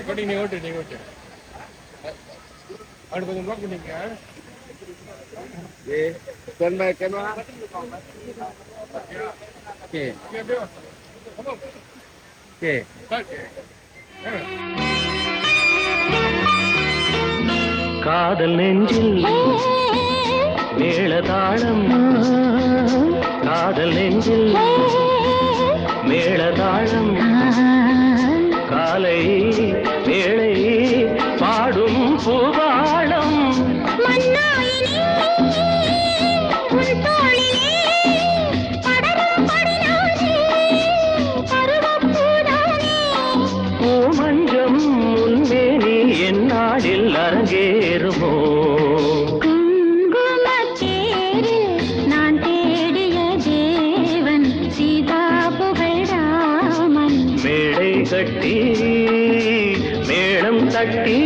நீ ஓட்டு அப்படி கொஞ்சம் ப்ளாக் பண்ணிக்க காதல் நெஞ்சில் மேளதாளம் காதல் நெஞ்சில் மேளதாளம் காலை வேளை பாடும் பூபாளம் பூமஞ்சம் முன்மேனி என்னாடில் அரங்கேறுமோ நான் தேடிய தேவன் சீதா புகழாமன் மேடை கட்டி மேளம் தட்டி